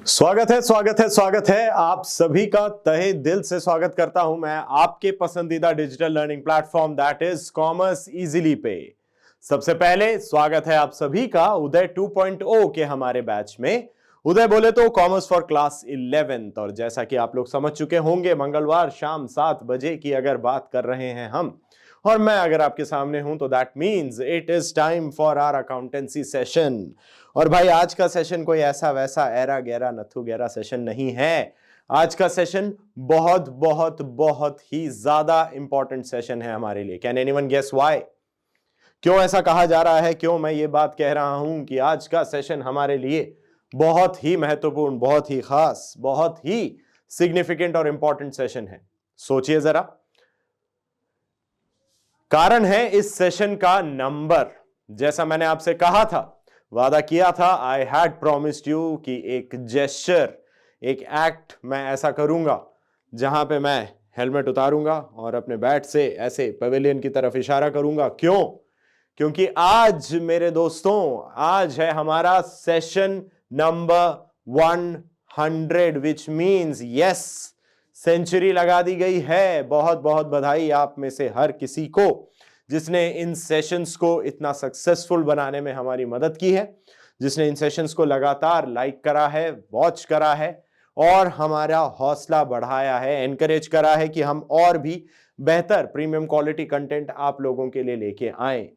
स्वागत है आप सभी का तहे दिल से स्वागत करता हूं मैं आपके पसंदीदा digital learning platform that is commerce easily पे। सबसे पहले स्वागत है आप सभी का उदय 2.0 के हमारे बैच में। उदय बोले तो कॉमर्स फॉर क्लास 11th, और जैसा कि आप लोग समझ चुके होंगे मंगलवार शाम 7 बजे की अगर बात कर रहे हैं हम, और मैं अगर आपके सामने हूं तो that means it is time for our accountancy session. और भाई आज का सेशन कोई ऐसा वैसा एरा गैरा नथु गैरा सेशन नहीं है। आज का सेशन बहुत बहुत बहुत ही ज्यादा इंपॉर्टेंट सेशन है हमारे लिए। Can anyone guess why? क्यों ऐसा कहा जा रहा है, क्यों मैं ये बात कह रहा हूं कि आज का सेशन हमारे लिए बहुत ही महत्वपूर्ण, बहुत ही खास, बहुत ही सिग्निफिकेंट और इंपॉर्टेंट सेशन है? सोचिए जरा। कारण है इस सेशन का नंबर। जैसा मैंने आपसे कहा था, वादा किया था, आई हैड प्रॉमिस्ड यू कि एक जेस्चर, एक एक्ट मैं ऐसा करूंगा जहां पे मैं हेलमेट उतारूंगा और अपने बैट से ऐसे पवेलियन की तरफ इशारा करूंगा। क्यों? क्योंकि आज मेरे दोस्तों, आज है हमारा session number 100, which means yes, century लगा दी गई है। बहुत बहुत बधाई आप में से हर किसी को जिसने इन सेशंस को इतना सक्सेसफुल बनाने में हमारी मदद की है, जिसने इन सेशंस को लगातार लाइक करा है, वॉच करा है और हमारा हौसला बढ़ाया है, एनकरेज करा है कि हम और भी बेहतर प्रीमियम क्वालिटी कंटेंट आप लोगों के लिए लेके आए।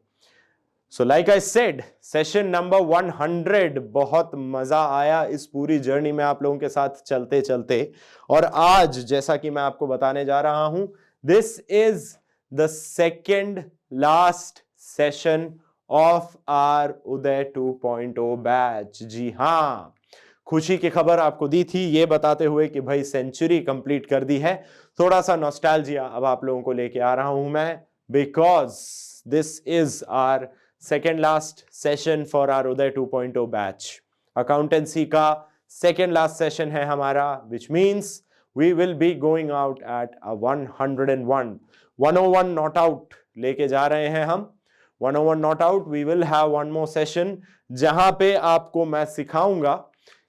So like I said, session number 100, बहुत मजा आया इस पूरी जर्नी में आप लोगों के साथ चलते चलते। और आज जैसा कि मैं आपको बताने जा रहा हूं, this is the second last session of are Uday 2.0 batch. जी हां, खुशी की खबर आपको दी थी ये बताते हुए कि भाई सेंचुरी कंप्लीट कर दी है। थोड़ा सा नॉस्टैल्जिया अब आप लोगों को लेके आ रहा हूं मैं, because this is our second last session for our Uday 2.0 batch. Accountancy का सेकेंड लास्ट सेशन है हमारा, which means we will be going out at 101 not out लेके जा रहे हैं हम। 101 not out, we will have one more session जहां पे आपको मैं सिखाऊंगा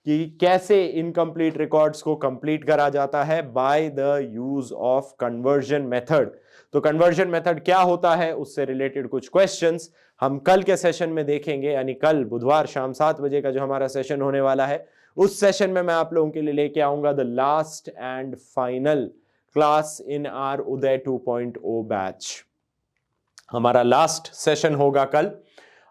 कि कैसे इनकम्प्लीट रिकॉर्ड्स को कंप्लीट करा जाता है by the use of conversion method. तो कन्वर्जन मेथड क्या होता है, उससे रिलेटेड कुछ क्वेश्चंस हम कल के सेशन में देखेंगे, यानी कल बुधवार शाम 7 बजे का जो हमारा सेशन होने वाला है, उस सेशन में मैं आप लोगों के लिए लेके आऊंगा the last and final class in our Uday 2.0 batch. हमारा लास्ट सेशन होगा कल।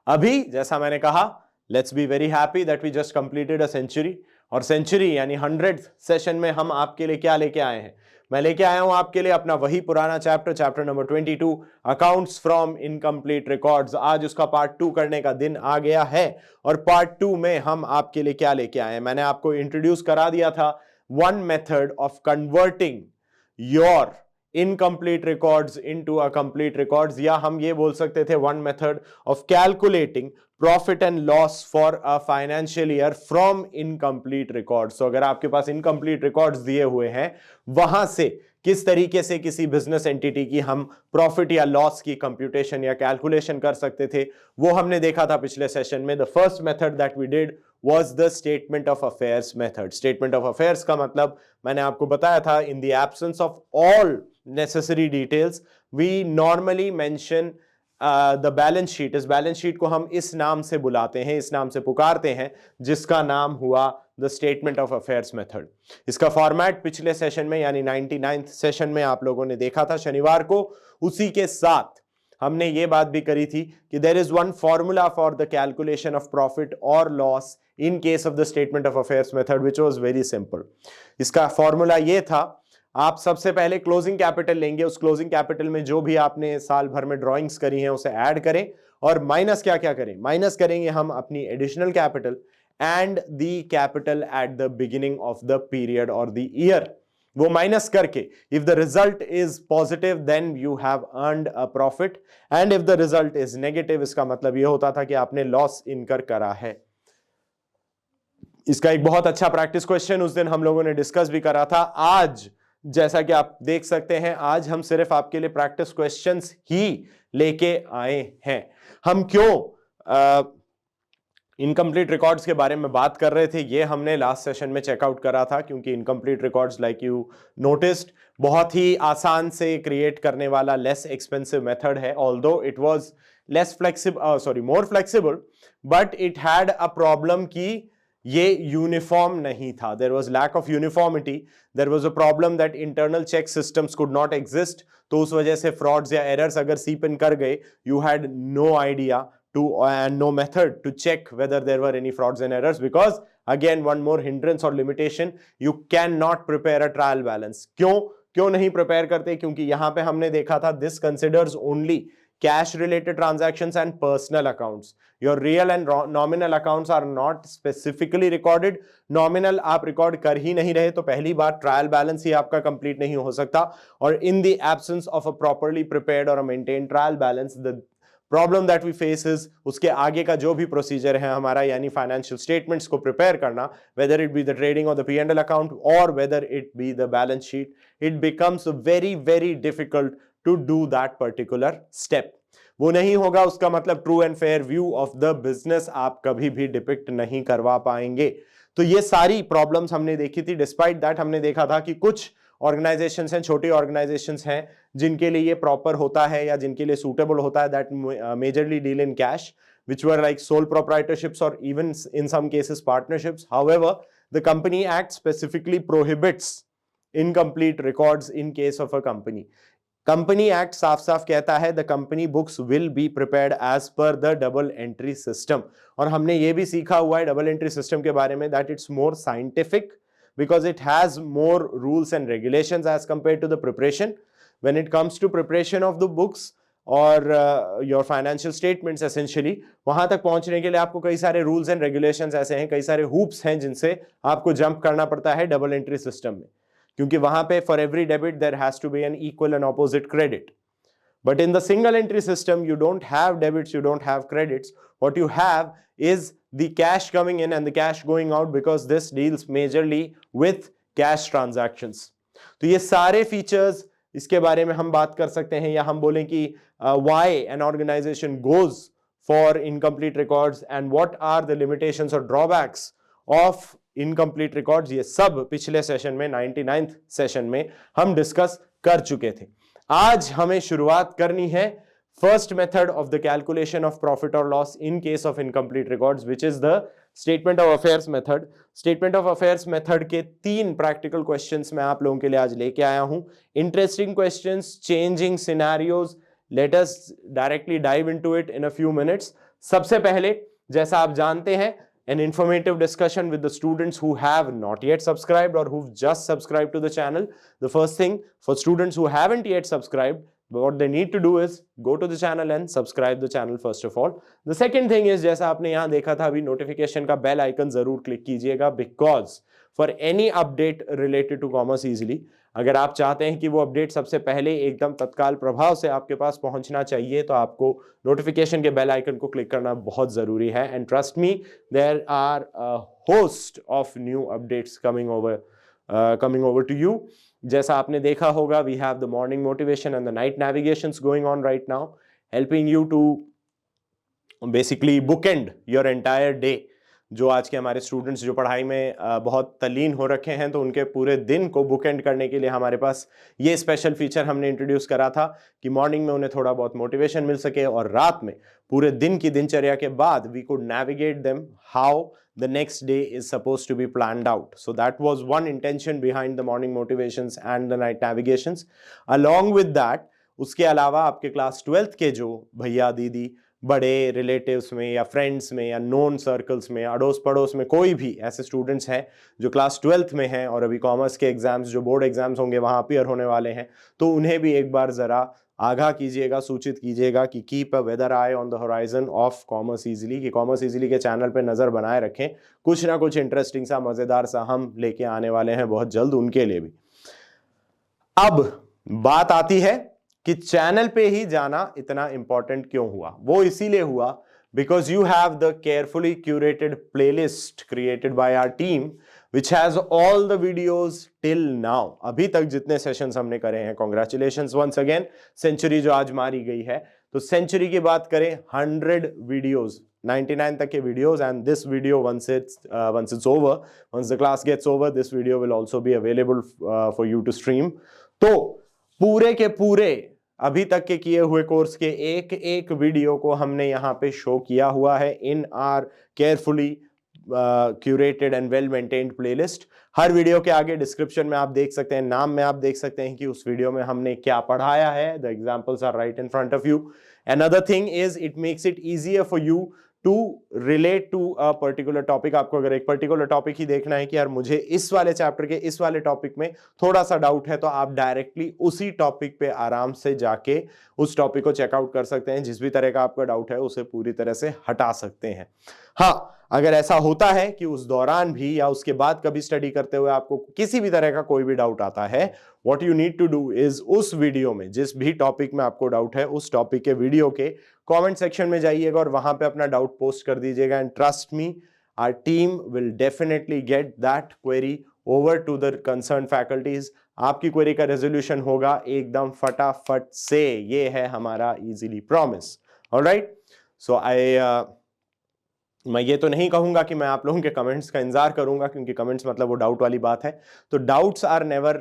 अभी जैसा मैंने कहा, let's be very happy that we just completed a century. और सेंचुरी यानी 100th सेशन में हम आपके लिए क्या लेके आए हैं? मैं लेके आया हूं आपके लिए अपना वही पुराना chapter number 22, accounts from incomplete records. आज उसका पार्ट 2 करने का दिन आ गया है और पार्ट 2 में हम आपके लिए क्या लेके आए हैं? मैंने आपको इंट्रोड्यूस करा दिया था one method of converting your incomplete records into a complete records, या हम ये बोल सकते थे one method of calculating profit and loss for a financial year from incomplete records. तो अगर आपके पास इनकम्प्लीट रिकॉर्ड्स दिए हुए हैं, वहां से किस तरीके से किसी बिजनेस एंटिटी की हम प्रॉफिट या लॉस की कंप्यूटेशन या कैलकुलेशन कर सकते थे, वो हमने देखा था पिछले सेशन में। The first method that we did was the statement of affairs method. Statement of affairs का मतलब मैंने आपको बताया था, in the absence of all necessary details we normally mention the balance sheet। इस बैलेंस शीट को हम इस नाम से बुलाते हैं, इस नाम से पुकारते हैं, जिसका नाम हुआ the statement of affairs method. इसका फॉर्मेट पिछले सेशन में यानी 99th सेशन में आप लोगों ने देखा था शनिवार को। उसी के साथ हमने ये बात भी करी थी कि there is one formula for the calculation of profit और loss in case of the statement of affairs method, which was very simple. इसका फॉर्मूला ये था, आप सबसे पहले क्लोजिंग कैपिटल लेंगे, उस क्लोजिंग कैपिटल में जो भी आपने साल भर में ड्राइंग्स करी हैं उसे ऐड करें, और माइनस क्या क्या करें? माइनस करेंगे हम अपनी additional capital and the capital at the beginning of the period or the year. वो माइनस करके if the result is positive then you have earned a profit, and if the result is negative इसका मतलब ये होता था कि आपने loss इनकर करा है। इसका एक बहुत अच्छा प्रैक्टिस क्वेश्चन उस दिन हम लोगों ने डिस्कस भी करा था। आज जैसा कि आप देख सकते हैं, आज हम सिर्फ आपके लिए प्रैक्टिस क्वेश्चंस ही लेके आए हैं। हम क्यों इनकम्प्लीट रिकॉर्ड्स के बारे में बात कर रहे थे, ये हमने लास्ट सेशन में चेकआउट करा था, क्योंकि incomplete records like you noticed बहुत ही आसान से क्रिएट करने वाला लेस एक्सपेंसिव मेथड है, although it was less flexible more flexible, but it had a problem कि ये यूनिफॉर्म नहीं था. There was lack of uniformity, there was a problem that internal check systems could not exist. तो उस वजह से frauds या एरर्स अगर सीप इन कर गए, you had no idea and no method to check whether there were any frauds and errors, because again one more hindrance or limitation, you cannot prepare a trial balance. क्यों नहीं prepare करते? क्योंकि यहां पे हमने देखा था this considers only cash related transactions and personal accounts. Your real and nominal accounts are not specifically recorded. Nominal आप रिकॉर्ड कर ही नहीं रहे, तो पहली बार ट्रायल बैलेंस ही आपका कंप्लीट नहीं हो सकता. और in the absence of a properly prepared or a maintained trial balance, the problem that we face is उसके आगे का जो भी प्रोसीजर है हमारा, यानी फाइनेंशियल स्टेटमेंट्स को प्रिपेयर करना, whether it be the trading or the P&L account or whether it be the balance sheet, it becomes very very difficult to do that particular step. वो नहीं होगा, उसका मतलब true and fair view of the business आप कभी भी depict नहीं करवा पाएंगे. तो ये सारी प्रॉब्लम्स हमने देखी थी. डिस्पाइट दैट हमने देखा था कि कुछ ऑर्गेनाइजेशंस हैं, छोटी ऑर्गेनाइजेशंस हैं, जिनके लिए ये प्रॉपर होता है या जिनके लिए सूटेबल होता है, that majorly deal in cash, which were like sole proprietorships or even in some cases partnerships. However, the Company Act specifically prohibits incomplete records in case of a company. Company Act साफ साफ कहता है the company books will be prepared as per the double entry system. और हमने ये भी सीखा हुआ है double entry system के बारे में, that it's more scientific because it has more rules and regulations as compared to the preparation. When it comes to preparation of the books और your financial statements essentially, वहां तक पहुंचने के लिए आपको कई सारे rules and regulations ऐसे हैं, कई सारे hoops हैं जिनसे आपको jump करना पड़ता है double entry system में, क्योंकि वहां पे for every debit there has to be an equal and opposite credit. But in the single entry system, you don't have debits, you don't have credits. What you have is the cash coming in and the cash going out, because this deals majorly with cash transactions. तो ये सारे features इसके बारे में हम बात कर सकते हैं, या हम बोलें कि why an organization goes for incomplete records and what are the limitations or drawbacks of incomplete records. ये सब पिछले सेशन में 99th सेशन में हम डिस्कस कर चुके थे. आज हमें शुरुआत करनी है first method of the calculation of profit और loss in case of incomplete records, which is the statement of affairs method. Statement of affairs method के 3 प्रैक्टिकल क्वेश्चंस मैं आप लोगों के लिए आज लेके आया हूं. Interesting questions, changing scenarios. Let us directly dive into it in a few minutes. सबसे पहले, जैसा आप जानते हैं, an informative discussion with the students who have not yet subscribed or who've just subscribed to the channel. The first thing, for students who haven't yet subscribed, what they need to do is go to the channel and subscribe the channel first of all. The second thing is, जैसा आपने यहाँ देखा था अभी, notification का bell icon जरूर click कीजिएगा, because for any update related to Commerce Easily, अगर आप चाहते हैं कि वो अपडेट सबसे पहले एकदम तत्काल प्रभाव से आपके पास पहुंचना चाहिए, तो आपको नोटिफिकेशन के बेल आइकन को क्लिक करना बहुत जरूरी है. And trust me, there are a host of new updates coming over to you. जैसा आपने देखा होगा, we have the morning motivation and the night navigations going on right now, helping you to basically bookend your entire day. जो आज के हमारे students जो पढ़ाई में बहुत तल्लीन हो रखे हैं, तो उनके पूरे दिन को बुक एंड करने के लिए हमारे पास ये स्पेशल फीचर हमने इंट्रोड्यूस करा था कि मॉर्निंग में उन्हें थोड़ा बहुत मोटिवेशन मिल सके, और रात में पूरे दिन की दिनचर्या के बाद we could navigate them how the next day is suppose to be planned out. So that was one intention behind the morning motivations and the night navigations. Along with that, उसके अलावा आपके क्लास 12th के जो भैया दीदी, बड़े relatives में या फ्रेंड्स में या नोन सर्कल्स में, अड़ोस पड़ोस में कोई भी ऐसे स्टूडेंट्स हैं जो क्लास 12th में हैं और अभी कॉमर्स के एग्जाम्स, जो बोर्ड एग्जाम्स होंगे, वहाँ अपीयर होने वाले हैं, तो उन्हें भी एक बार ज़रा आगाह कीजिएगा, सूचित कीजिएगा कि keep a whether I on the horizon of commerce easily, कि कॉमर्स ईजिली के चैनल पे नज़र बनाए रखें. कुछ ना कुछ इंटरेस्टिंग सा, मज़ेदार सा हम लेके आने वाले हैं बहुत जल्द उनके लिए भी. अब बात आती है कि चैनल पे ही जाना इतना इंपॉर्टेंट क्यों हुआ. वो इसीलिए हुआ because you have the carefully curated playlist created by our team which has all the videos till now. अभी तक जितने सेशंस हमने करे हैं, congratulations once again, सेंचुरी जो आज मारी गई है. तो सेंचुरी की बात करें, 100 वीडियोस 99 तक के videos and this video once it's over, once the class gets over, this video will also be available for you to stream. तो पूरे के पूरे अभी तक के किए हुए कोर्स के एक एक वीडियो को हमने यहाँ पे शो किया हुआ है इन are carefully curated and well maintained playlist. Her video के आगे डिस्क्रिप्शन में आप देख सकते हैं, नाम में आप देख सकते हैं कि उस वीडियो में हमने क्या पढ़ाया है। The examples are right in front of you. Another thing is it makes it easier for you to relate to a particular topic। आपको अगर एक पर्टिकुलर टॉपिक ही देखना है कि यार मुझे इस वाले चैप्टर के इस वाले टॉपिक में थोड़ा सा डाउट है, तो आप डायरेक्टली उसी टॉपिक पे आराम से जाके उस टॉपिक को चेकआउट कर सकते हैं। जिस भी तरह का आपका डाउट है उसे पूरी तरह से हटा सकते हैं। हाँ, अगर ऐसा होता है कि उस दौरान भी या उसके बाद कभी स्टडी करते हुए आपको किसी भी तरह का कोई भी डाउट आता है, what you need to do is उस वीडियो में जिस भी टॉपिक में आपको डाउट है उस टॉपिक के वीडियो के कमेंट सेक्शन में जाइएगा और वहां पे अपना डाउट पोस्ट कर दीजिएगा। And trust me, our team will definitely get that query over to the concern faculties. आपकी क्वेरी का रेजोल्यूशन होगा एकदम फटाफट से, ये है हमारा इजीली प्रॉमिस। ऑलराइट, सो मैं ये तो नहीं कहूंगा कि मैं आप लोगों के कमेंट्स का इंतजार करूंगा, क्योंकि कमेंट्स मतलब वो डाउट वाली बात है। तो doubts are never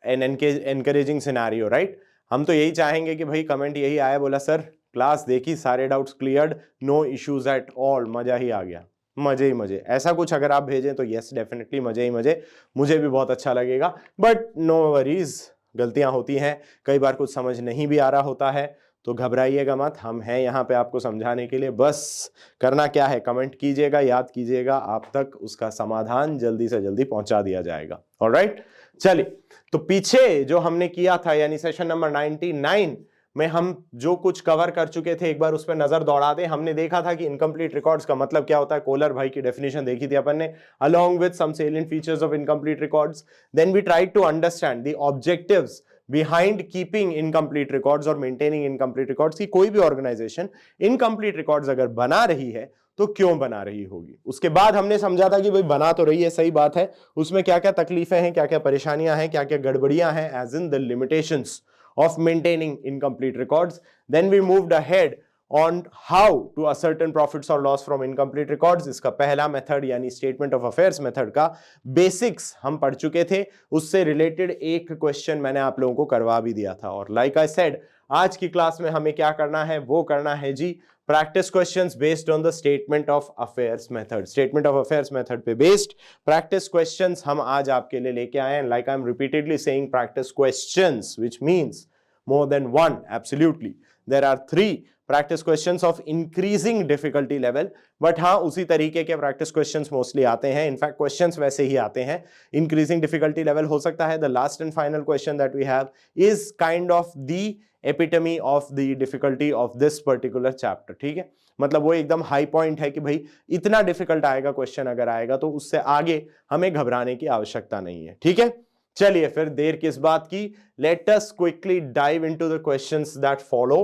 an encouraging scenario, right. हम तो यही चाहेंगे कि भाई कमेंट यही आया, बोला सर क्लास देखी, सारे doubts cleared, no issues at all, मजा ही आ गया, मजे ही मजे। ऐसा कुछ अगर आप भेजें तो यस डेफिनेटली मजे ही मजे, मुझे भी बहुत अच्छा लगेगा। बट नो वरीज, गलतियां होती हैं, कई बार कुछ समझ नहीं भी आ रहा होता है, तो घबराइएगा मत, हम हैं यहाँ पे आपको समझाने के लिए। बस करना क्या है, कमेंट कीजिएगा, याद कीजिएगा, आप तक उसका समाधान जल्दी से जल्दी पहुंचा दिया जाएगा। ऑलराइट, चलिए, तो पीछे जो हमने किया था यानी सेशन नंबर 99 में हम जो कुछ कवर कर चुके थे, एक बार उस पर नजर दौड़ा दें। हमने देखा था कि इनकम्प्लीट रिकॉर्ड्स का मतलब क्या होता है, कोलर भाई की डेफिनेशन देखी थी अपन ने, along with some salient features of incomplete records. Then we tried to understand the objectives behind keeping incomplete records और maintaining incomplete records, कि कोई भी ऑर्गेनाइजेशन incomplete records अगर बना रही है तो क्यों बना रही होगी। उसके बाद हमने समझा था कि भाई बना तो रही है, सही बात है, उसमें क्या क्या तकलीफें हैं, क्या क्या परेशानियां हैं, क्या क्या गड़बड़ियां हैं, as in the limitations of maintaining incomplete records. Then we moved ahead on how to ascertain profits or loss from incomplete records. इसका पहला मेथड यानी स्टेटमेंट ऑफ अफेयर्स मेथड का बेसिक्स हम पढ़ चुके थे, उससे रिलेटेड एक क्वेश्चन मैंने आप लोगों को करवा भी दिया था। और लाइक आई सेड, आज की क्लास में हमें क्या करना है, वो करना है जी practice questions based on the statement of affairs method. Statement of affairs method पे बेस्ड प्रैक्टिस क्वेश्चंस हम आज आपके लिए लेके आए हैं। Like I am repeatedly saying practice questions, which means more than one, absolutely there are 3 practice questions of increasing difficulty level, but हाँ उसी तरीके के practice questions mostly आते हैं, इनफैक्ट questions वैसे ही आते हैं, increasing difficulty level हो सकता है। The last and final question that we have is kind of the epitome of the difficulty of this particular chapter, ठीक है, मतलब वो एकदम हाई पॉइंट है कि भाई इतना डिफिकल्ट आएगा क्वेश्चन अगर आएगा तो उससे आगे हमें घबराने की आवश्यकता नहीं है, ठीक है। चलिए फिर देर किस बात की, let us quickly dive into the questions that follow.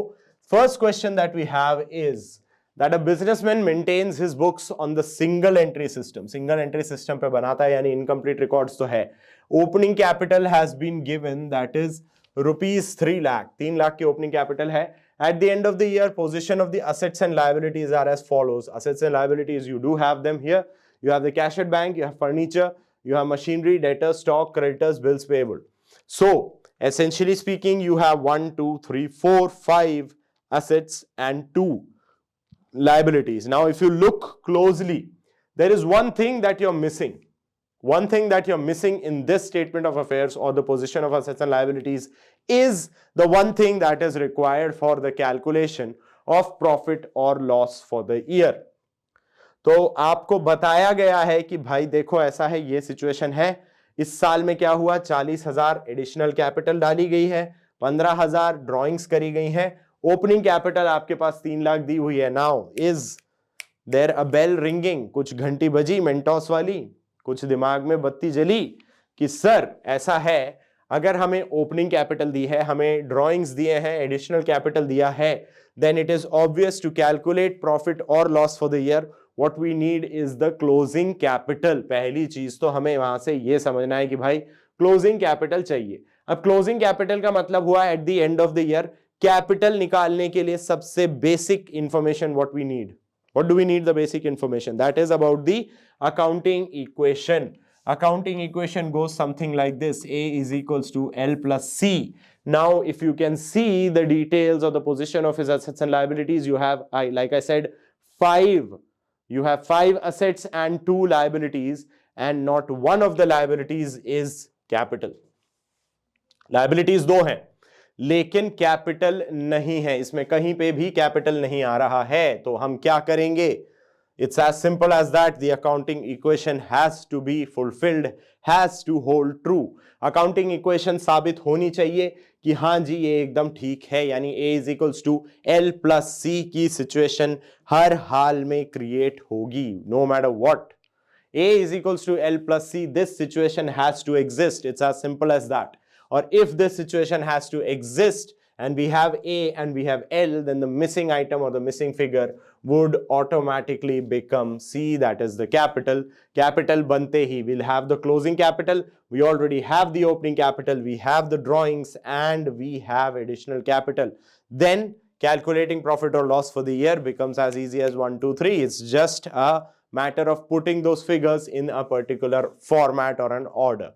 First question that we have is that a businessman maintains his books on the single entry system. Single entry system पे बनाता है यानी इनकम्प्लीट रिकॉर्ड्स तो है। Opening capital has been given that is ₹3 lakh, 3 lakh की opening capital है। At the end of the year, position of the assets and liabilities are as follows. Assets and liabilities, you do have them here. You have the cash at bank, you have furniture, you have machinery, debtors, stock, creditors, bills payable. So essentially speaking, you have 1, 2, 3, 4, 5 assets and 2 liabilities. Now if you look closely, there is one thing that you're missing. One thing that you're missing in this statement of affairs or the position of assets and liabilities is the one thing that is required for the calculation of profit or loss for the year. तो आपको बताया गया है कि भाई देखो ऐसा है, ये सिचुएशन है, इस साल में क्या हुआ, 40,000 एडिशनल कैपिटल डाली गई है, 15,000 ड्रॉइंग्स करी गई हैं, ओपनिंग कैपिटल आपके पास 3 लाख दी हुई है। Now is there a bell ringing, कुछ घंटी बजी मेंटोस वाली, कुछ दिमाग में बत्ती जली कि सर ऐसा है, अगर हमें ओपनिंग कैपिटल दी है, हमें ड्रॉइंग्स दिए हैं, एडिशनल कैपिटल दिया है, then it is obvious to calculate profit और loss for the year what we need is the closing capital। पहली चीज तो हमें वहां से ये समझना है कि भाई closing capital चाहिए। अब closing capital का मतलब हुआ at the end of the year capital निकालने के लिए सबसे basic information what we need, What do we need the basic information? That is about the accounting equation. Accounting equation goes something like this: A is equals to L plus C. Now if you can see the details of the position of his assets and liabilities, you have, like I said, you have 5 assets and 2 liabilities, and not one of the liabilities is capital. Liabilities 2 हैं लेकिन capital नहीं है, इसमें कहीं पे भी capital नहीं आ रहा है, तो हम क्या करेंगे? It's as simple as that. The accounting equation has to be fulfilled, has to hold true. Accounting equation साबित होनी चाहिए कि हाँ जी ये एकदम ठीक है, यानी A is equals to L plus C की सिचुएशन हर हाल में क्रिएट होगी, no matter what. A is equals to L plus C, this situation has to exist. It's as simple as that. Or if this situation has to exist and we have A and we have L, then the missing item or the missing figure would automatically become C, that is the capital. Capital bante hi, we'll have the closing capital, we already have the opening capital, we have the drawings, and we have additional capital. Then calculating profit or loss for the year becomes as easy as 1, 2, 3. It's just a matter of putting those figures in a particular format or an order.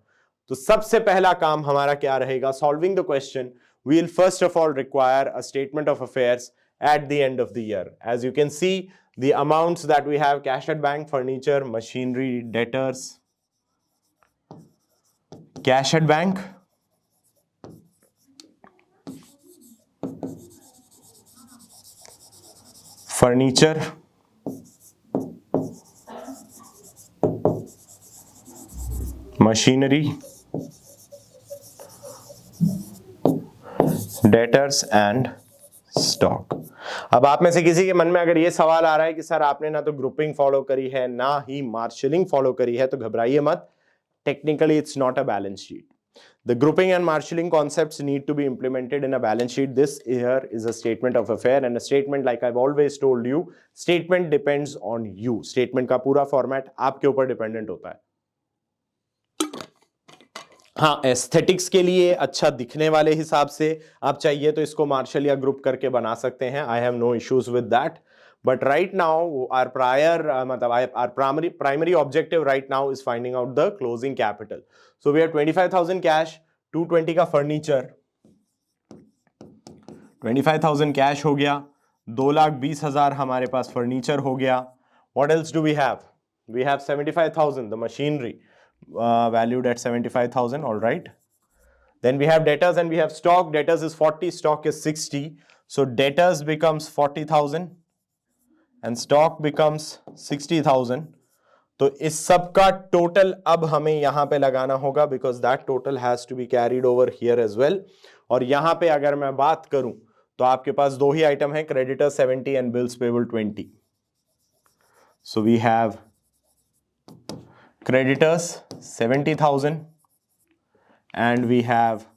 तो सबसे पहला काम हमारा क्या रहेगा? Solving the question, we will first of all require a statement of affairs at the end of the year. As you can see, the amounts that we have: cash at bank, furniture, machinery, debtors, cash at bank, furniture, machinery, debtors and stock. अब आप में से किसी के मन में अगर ये सवाल आ रहा है कि सर आपने ना तो ग्रुपिंग फॉलो करी है ना ही मार्शलिंग फॉलो करी है, तो घबराइए मत. Technically it's not a balance sheet. The grouping and marshalling concepts need to be implemented in a balance sheet. This here is a statement of affair, and a statement, like I've always told you, statement depends on you. Statement का पूरा format आपके ऊपर dependent होता है. हाँ, aesthetics के लिए अच्छा दिखने वाले हिसाब से आप चाहिए तो इसको मार्शल या ग्रुप करके बना सकते हैं. I have no issues with that. But right now our primary objective right now is finding out the closing capital. So we have 25,000 cash, 220 का फर्नीचर, 25,000 कैश हो गया, 2,20,000 हमारे पास फर्नीचर हो गया. What else do we have? We have 75,000 the machinery, valued at 75,000. all right, then we have debtors and we have stock. Debtors is 40, stock is 60, so debtors becomes 40,000 and stock becomes 60,000. तो इस सब का total अब हमें यहां पे लगाना होगा, because that total has to be carried over here as well. और यहां पे अगर मैं बात करूं तो आपके पास दो ही आइटम है, creditor 70 and bills payable 20. so we have creditors 70,000 and we have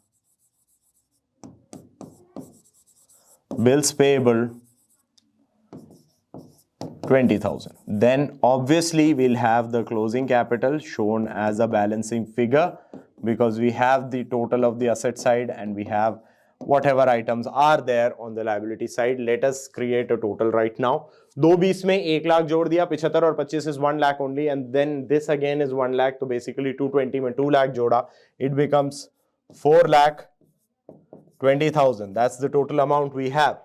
bills payable 20,000. Then obviously we'll have the closing capital shown as a balancing figure, because we have the total of the asset side and we have whatever items are there on the liability side. Let us create a total right now. 220 में 1 लाख जोड़ दिया, 75 और 25 is 1 lakh only, and then this again is 1 lakh. तो basically 220 में 2 lakh जोड़ा, it becomes 4,20,000. That's the total amount we have.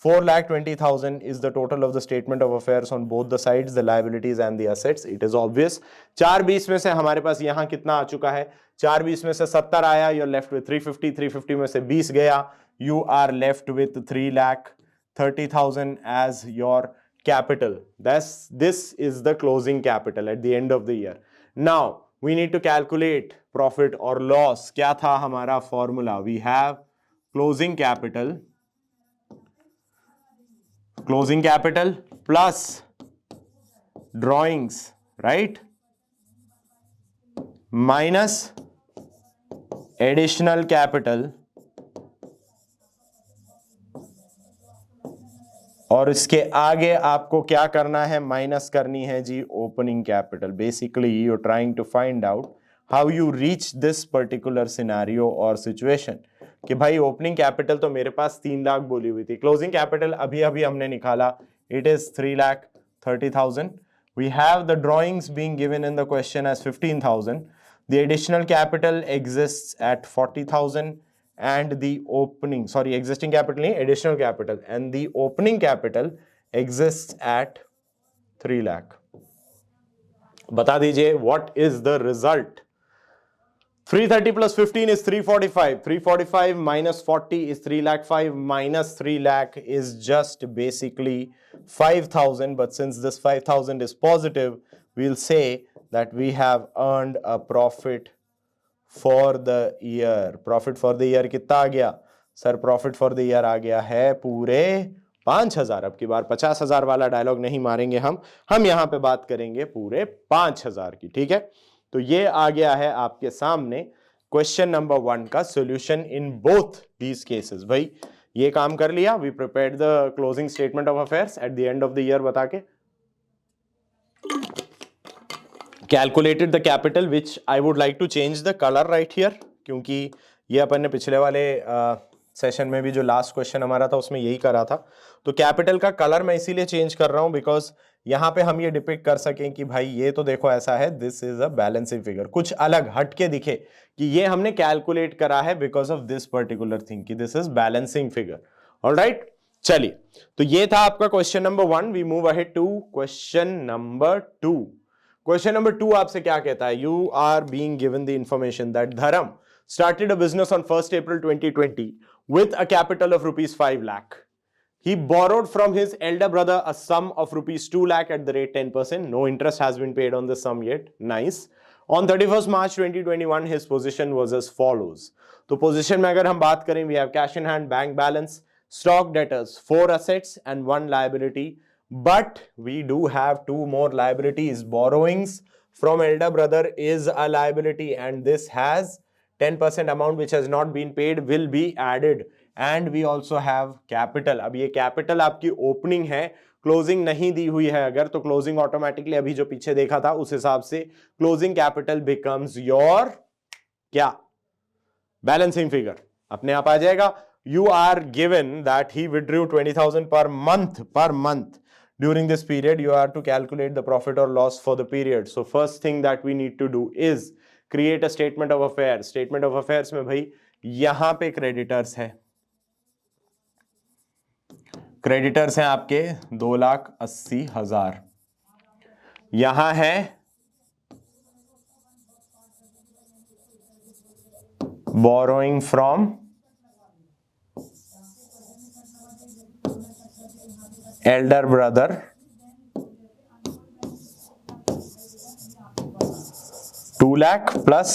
4,20,000 is the total of the statement of affairs on both the sides, the liabilities and the assets. It is obvious. 420 में से हमारे पास यहाँ कितना आ चुका है? 420 में से 70 आया, you're left with 350. 350 में से 20 गया, you are left with 3,30,000 as your capital. This is the closing capital at the end of the year. Now we need to calculate profit or loss. क्या था हमारा formula? We have closing capital plus drawings, right, minus additional capital, और इसके आगे आपको क्या करना है? माइनस करनी है जी opening capital. Basically you are trying to find out how you reach this particular scenario और सिचुएशन कि भाई ओपनिंग कैपिटल तो मेरे पास 3 लाख बोली हुई थी, क्लोजिंग कैपिटल अभी अभी हमने निकाला, it is 3,30,000. 30,000. We have the drawings being given in the question as 15,000. The additional capital exists at 40,000 and the existing capital नहीं, additional capital, and the opening capital exists at 3 lakh. बता दीजिए what is the result? 330 plus 15 is 345. 345 minus 40 is 3 lakh 5 minus 3 lakh is just basically 5,000. But since this 5,000 is positive, we'll say that we have earned a profit for the year. Profit for the year कितना आ गया? Sir profit for the year आ गया है पूरे 5,000. अब की बार 50,000 वाला dialogue नहीं मारेंगे हम यहाँ पे बात करेंगे पूरे 5,000 की. ठीक है, तो ये आ गया है आपके सामने क्वेश्चन नंबर 1 का solution in both these cases. भाई ये काम कर लिया. We prepared the closing statement of affairs at the end of the year बता के, calculated the capital which I would like to change the colour right here, क्योंकि ये अपन ने पिछले वाले सेशन में भी जो लास्ट क्वेश्चन हमारा था उसमें यही करा था. तो कैपिटल का कलर मैं इसीलिए चेंज कर रहा हूं बिकॉज यहां पे हम ये डिपिक्ट कर सकें कि भाई ये तो देखो ऐसा है, this is a balancing figure, कुछ अलग हटके दिखे कि ये हमने कैलकुलेट करा है because of this particular thing कि this is balancing figure. Alright, चलिए, तो ये था आपका question number 1. We move ahead to question number 2. Question number 2 आपसे क्या कहता है? You are being given the information that Dharam started a business on 1st April 2020 with a capital of rupees 5 lakh. He borrowed from his elder brother a sum of rupees 2 lakh at the rate 10%. No interest has been paid on this sum yet. Nice. On 31st March 2021, his position was as follows. तो position में अगर हम बात करें, we have cash in hand, bank balance, stock, debtors, 4 assets and 1 liability. But we do have 2 more liabilities. Borrowings from elder brother is a liability and this has 10% amount which has not been paid will be added, and we also have capital. अब ये capital आपकी opening है, closing नहीं दी हुई है अगर, तो closing automatically अभी जो पीछे देखा था उस हिसाब से closing capital becomes your क्या? Balancing figure. अपने आप आ जाएगा. You are given that he withdrew 20,000 per month. During this period, you are to calculate the profit or loss for the period. So first thing that we need to do is create a statement of affair. Statement of affairs में भाई यहां पे creditors है, creditors हैं आपके 2,80,000. यहां है borrowing from Elder brother 2 lakh plus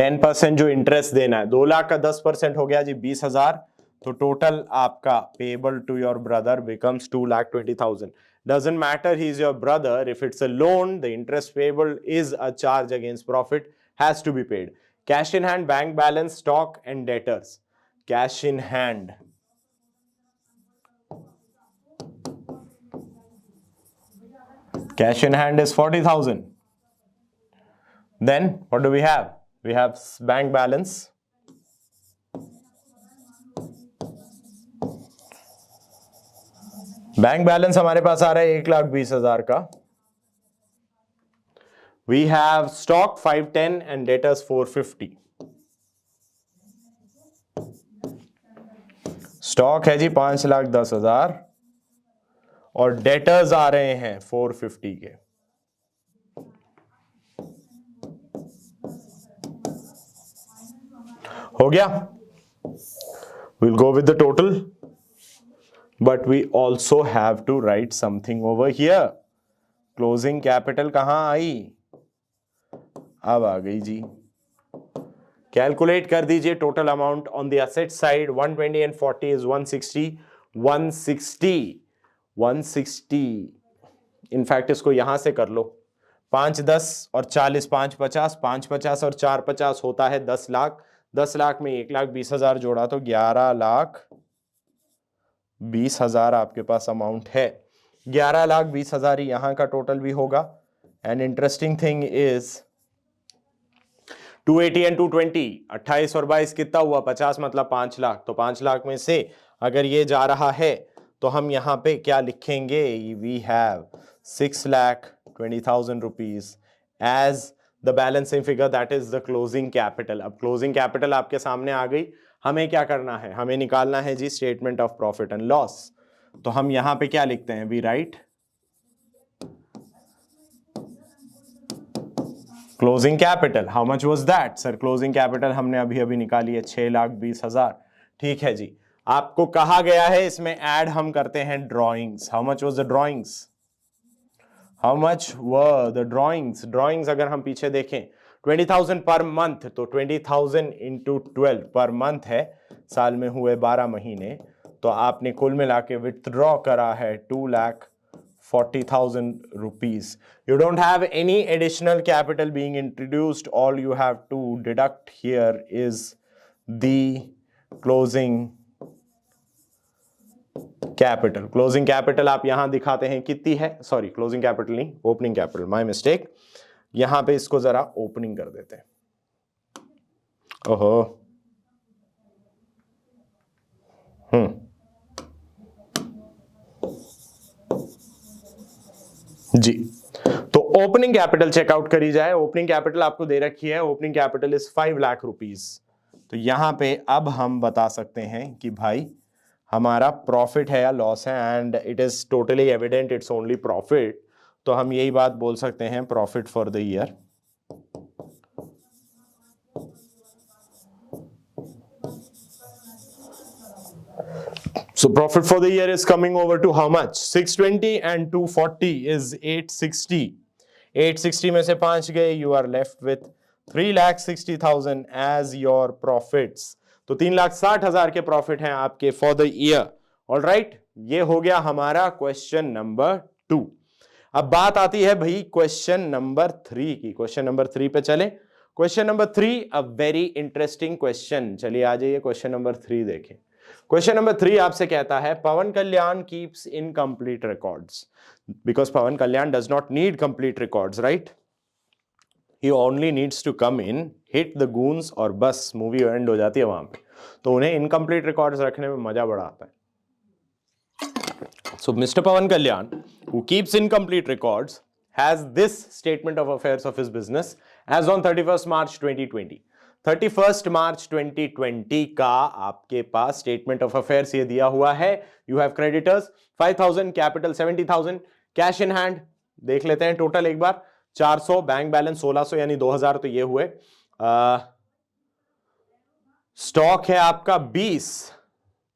10% जो इंटरेस्ट देना है. 2 लाख का 10% हो गया जी 20,000. तो टोटल आपका payable to your brother becomes 2,20,000. Doesn't matter he is your brother. If it's a loan, the interest payable is a charge against profit, has to be paid. Cash in hand, bank balance, stock and debtors. Cash in hand. Cash in hand is 40,000. Then what do we have? We have bank balance. Bank balance हमारे पास आ रहा है 1,20,000 का. We have stock 510 and debtors 450. Stock है जी 5,10,000 और debtors आ रहे हैं 450 के. हो गया. We'll go with the total, but we also have to write something over here. Closing capital कहां आई? अब आ गई जी. कैलकुलेट कर दीजिए total amount on the asset side. 120 and 40 is 160. 160. In fact इसको यहां से कर लो. 5 10 और 40 5 50. 5 50 और 4 50 होता है 10 लाख. 10 लाख में 1,20,000 जोड़ा तो 11,20,000 आपके पास अमाउंट है. 11,20,000 ही यहां का टोटल भी होगा. And interesting thing is 280 and 220, 28 और 22 कितना हुआ? 50, मतलब 5 लाख. तो 5 लाख में से अगर ये जा रहा है तो हम यहाँ पे क्या लिखेंगे, we have 6,20,000 rupees as the balancing figure, that is the closing capital. अब क्लोजिंग कैपिटल आपके सामने आ गई, हमें क्या करना है, हमें निकालना है जी statement of profit and loss. तो हम यहां पे क्या लिखते हैं, we write closing capital, how much was that sir, closing capital हमने अभी अभी निकाली है 6,20,000। ठीक है जी, आपको कहा गया है इसमें ऐड हम करते हैं drawings. How much was the drawings, how much were the drawings, drawings अगर हम पीछे देखें 20,000 पर मंथ, तो 20,000 इंटू 12 पर मंथ है, साल में हुए 12 महीने, तो आपने कुल मिला के विथड्रॉ करा है 2,40,000 rupees. You don't have any additional capital being introduced. All you have to deduct here is the closing capital. Closing capital आप यहां दिखाते हैं कितनी है, सॉरी क्लोजिंग कैपिटल नहीं, ओपनिंग कैपिटल, माय मिस्टेक। यहां पे इसको जरा ओपनिंग कर देते हैं। ओहो, जी, तो ओपनिंग कैपिटल चेकआउट करी जाए। ओपनिंग कैपिटल आपको दे रखी है, opening capital is 5 lakh rupees. तो यहां पे अब हम बता सकते हैं कि भाई हमारा प्रॉफिट है या लॉस है, and it is totally evident it's only profit. तो हम यही बात बोल सकते हैं, profit for the year so profit for the year is coming over to how much, 620 and 240 is 860. 860 में से 5 गए, you are left with 3,60,000 as your profits. तो 3,60,000 के प्रॉफिट हैं आपके for the year. All right, ये हो गया हमारा क्वेश्चन नंबर 2। अब बात आती है भाई क्वेश्चन नंबर 3 की। क्वेश्चन नंबर 3 पे चले। Question number 3 a very interesting question. चलिए आ जाइए क्वेश्चन नंबर 3 देखें। क्वेश्चन नंबर 3 आपसे कहता है Pawan Kalyan keeps incomplete records, because Pawan Kalyan does not need complete records, right? He only needs to come in, hit the goons और बस मूवी एंड हो जाती है वहां पे। तो उन्हें इनकम्प्लीट रिकॉर्ड्स रखने में मजा बड़ा आता है। So Mr. Pawan Kalyan, who keeps incomplete records, has this statement of affairs of his business as on 31st March 2020. 31st March 2020 का आपके पास स्टेटमेंट ऑफ अफेयर्स ये दिया हुआ है। You have creditors 5,000, capital 70,000, cash in hand देख लेते हैं total एक बार 400, बैंक बैलेंस 1,600 यानी 2,000, तो ये हुए। स्टॉक है आपका 20,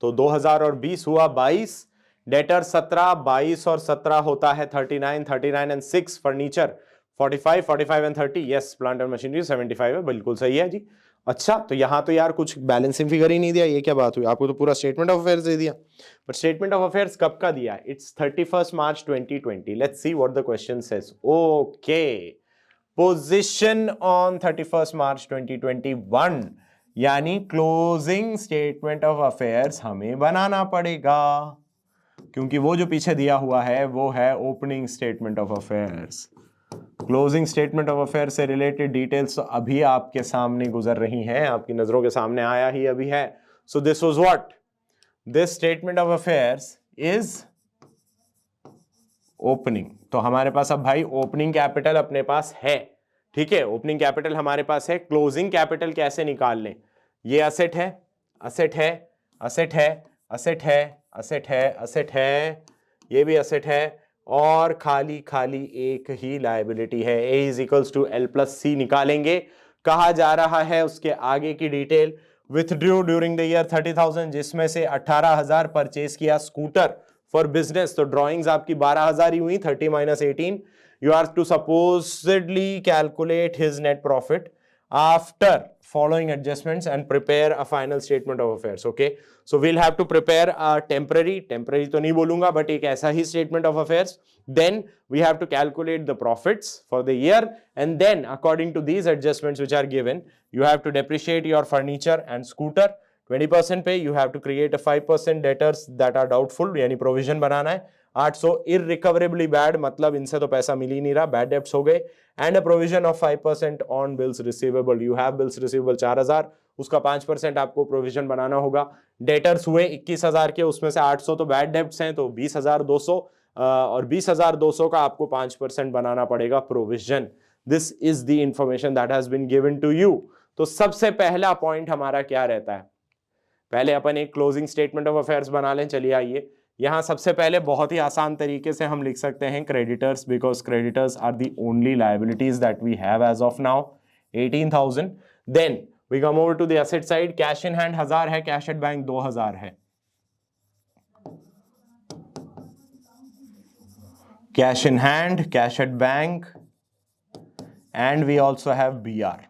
तो 2,000 और 20 हुआ 22, डेटर 17, 22 और 17 होता है 39, 39 and 6 furniture 45, 45 and 30, yes plant and machinery 75 है, बिल्कुल सही है जी। अच्छा, तो यहां तो यार कुछ बैलेंसिंग फिगर ही नहीं दिया, ये क्या बात हुई? आपको तो पूरा स्टेटमेंट ऑफ अफेयर्स दे दिया, बट स्टेटमेंट ऑफ अफेयर्स कब का दिया? It's 31st March 2020। Let's see what the question says. Okay, position on 31st March 2021, यानी क्लोजिंग स्टेटमेंट ऑफ अफेयर्स हमें बनाना पड़ेगा, क्योंकि वो जो पीछे दिया हुआ है वो है opening statement of affairs. Closing statement of affair से रिलेटेड डिटेल्स अभी आपके सामने गुजर रही हैं, आपकी नजरों के सामने आया ही अभी है। So this was what, this statement of affairs is opening. तो हमारे पास अब भाई ओपनिंग कैपिटल अपने पास है, ठीक है, ओपनिंग कैपिटल हमारे पास है। क्लोजिंग कैपिटल कैसे निकाल लें? ये असेट है, असेट है, असेट है, असेट है, असेट है, असेट है, ये भी असेट है, और खाली खाली एक ही लायबिलिटी है। A is equals to L plus C निकालेंगे। कहा जा रहा है उसके आगे की detail, withdrew during the year 30,000, जिसमें से 18,000 परचेज किया स्कूटर फॉर बिजनेस, तो ड्रॉइंग्स आपकी 12,000 ही हुई, 30 minus 18। You are to supposedly calculate his net profit after following adjustments and prepare a final statement of affairs. Okay, so we'll have to prepare a temporary तो नहीं बोलूंगा, but एक ऐसा ही statement of affairs. Then we have to calculate the profits for the year, and then according to these adjustments which are given, you have to depreciate your furniture and scooter 20% पे, you have to create a 5% debtors that are doubtful, यानी provision बनाना है। 800 इररिकवरेबली bad, मतलब इनसे तो पैसा मिल ही नहीं रहा, bad debts हो गए। And a provision of 5% on bills receivable, you have bills receivable 4000, उसका 5% आपको प्रोविजन बनाना होगा। डेटर्स हुए 21000 के, उसमें से 800 तो बैड डेब्ट्स हैं, तो 20200, और 20200 का आपको 5% बनाना पड़ेगा provision. This is the information that has been given to you. तो सबसे पहला पॉइंट हमारा क्या रहता है, पहले अपन एक क्लोजिंग स्टेटमेंट ऑफ अफेयर्स बना लें। चलिए आइए, यहां सबसे पहले बहुत ही आसान तरीके से हम लिख सकते हैं creditors, because creditors are the only liabilities that we have as of now, 18,000। Then we come over to the asset side, cash in hand 1000 है, कैश एट बैंक 2000 है, cash in hand, cash at bank, and we also have BR.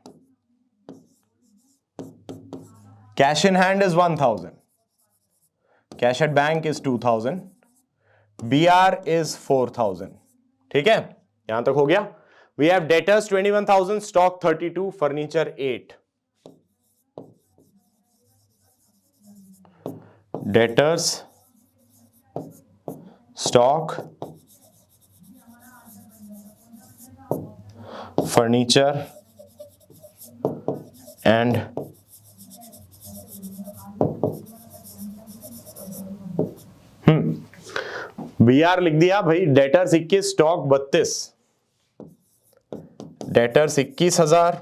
Cash in hand is 1000, cash at bank is 2000, BR is 4000. ठीक है, यहां तक हो गया। We have debtors 21,000, stock 32, furniture 8. Debtors, stock, furniture and BR लिख दिया भाई। Debtors 21, stock 32, debtors 21,000,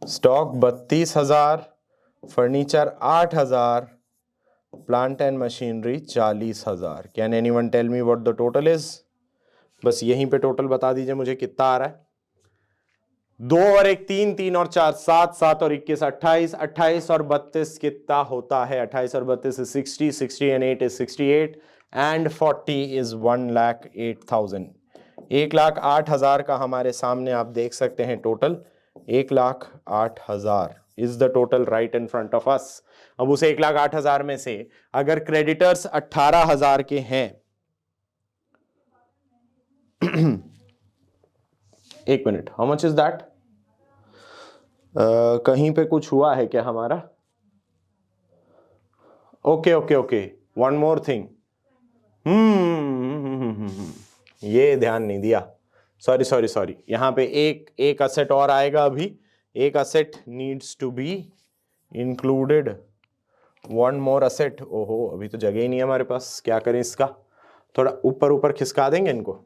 stock 32,000, furniture 8,000, plant and machinery 40,000। Can anyone tell me what the total is? बस यहीं पे टोटल बता दीजिए मुझे कितना आ रहा है। 2 और 1 3, 3 और 4 7, 7 और 21 28, 28 और 32 कितना होता है? 28 और 32 is 60, 60 and 8 is 68 and 40 is 1,08,000। 1,08,000 का हमारे सामने आप देख सकते हैं total, 1,08,000 is the total right in front of us. अब उस 1,08,000 में से अगर क्रेडिटर्स 18,000 के हैं एक minute, how much is that? कहीं पे कुछ हुआ है क्या हमारा? Okay okay okay, one more thing, ये ध्यान नहीं दिया, सॉरी सॉरी सॉरी। यहां पे एक असेट और आएगा अभी, एक asset needs to be included, one more asset. ओहो, अभी तो जगह ही नहीं है हमारे पास, क्या करें इसका? थोड़ा ऊपर ऊपर खिसका देंगे इनको,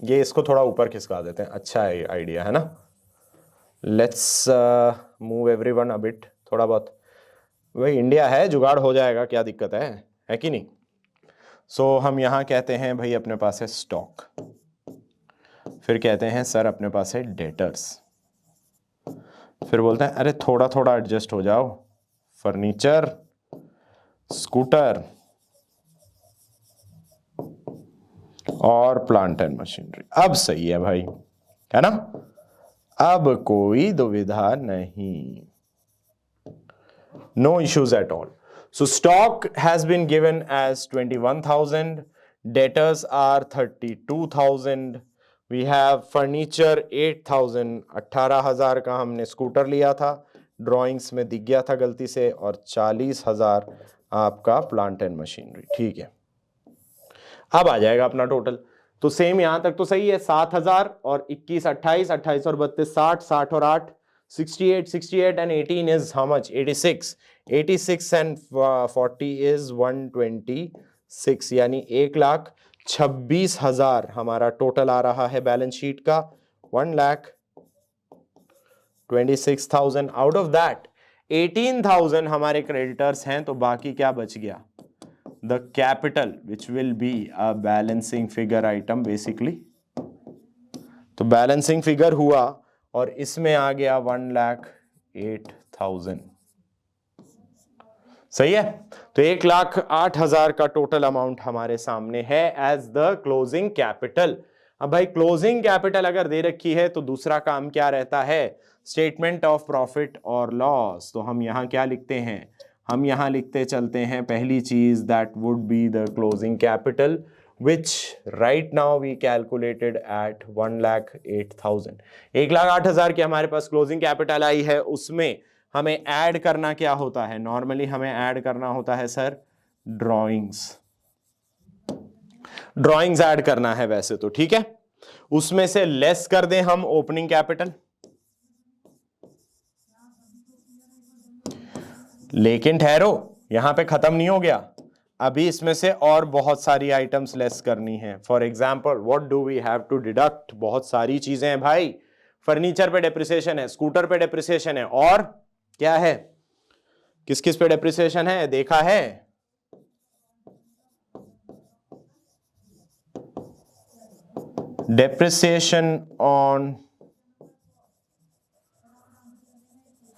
ये इसको थोड़ा ऊपर खिसका देते हैं, अच्छा आइडिया है ना। Let's move everyone a bit, थोड़ा बहुत, भाई इंडिया है, जुगाड़ हो जाएगा, क्या दिक्कत है कि नहीं। सो हम यहां कहते हैं भाई अपने पास है स्टॉक, फिर कहते हैं सर अपने पास है डेटर्स, फिर बोलते हैं अरे थोड़ा थोड़ा एडजस्ट हो जाओ, फर्नीचर, स्कूटर और प्लांट एंड मशीनरी। अब सही है भाई, है ना, अब कोई दुविधा नहीं, no issues at all. So stock has been given as 21,000, debtors are 32,000, we have furniture 8,000, 18,000 का हमने स्कूटर लिया था, ड्राइंग्स में दिख गया था गलती से, और 40,000 आपका प्लांट एंड मशीनरी। ठीक है, अब आ जाएगा अपना टोटल। तो सेम यहां तक तो सही है, 7,000 और 21 28, 28 और 32 60, 60 और 8 68, 68 and 18 is how much? 86, 86 and 40 is 126, यानी 1,26,000 हमारा टोटल आ रहा है बैलेंस शीट का। 1,26,000 आउट ऑफ दैट 18,000 हमारे क्रेडिटर्स हैं, तो बाकी क्या बच गया? The capital, which will be a balancing figure item basically। तो बैलेंसिंग फिगर हुआ और इसमें आ गया 1,08,000। सही है, तो 1,08,000 का टोटल अमाउंट हमारे सामने है एज द क्लोजिंग कैपिटल। अब भाई क्लोजिंग कैपिटल अगर दे रखी है तो दूसरा काम क्या रहता है? स्टेटमेंट ऑफ प्रॉफिट और लॉस। तो हम यहां क्या लिखते हैं? हम यहां लिखते चलते हैं पहली चीज, that would be the closing capital, which right now we calculated at 1,08,000। 1,08,000 की हमारे पास क्लोजिंग कैपिटल आई है, उसमें हमें ऐड करना क्या होता है? नॉर्मली हमें ऐड करना होता है सर ड्रॉइंग्स। ड्रॉइंग्स ऐड करना है वैसे तो, ठीक है। उसमें से लेस कर दें हम ओपनिंग कैपिटल, लेकिन ठहरो, यहां पे खत्म नहीं हो गया, अभी इसमें से और बहुत सारी आइटम्स लेस करनी है। For example what do we have to deduct, बहुत सारी चीजें हैं भाई। फर्नीचर पे डेप्रिसिएशन है, स्कूटर पे डेप्रिसिएशन है, और क्या है, किस किस पे डेप्रिसिएशन है देखा है, depreciation on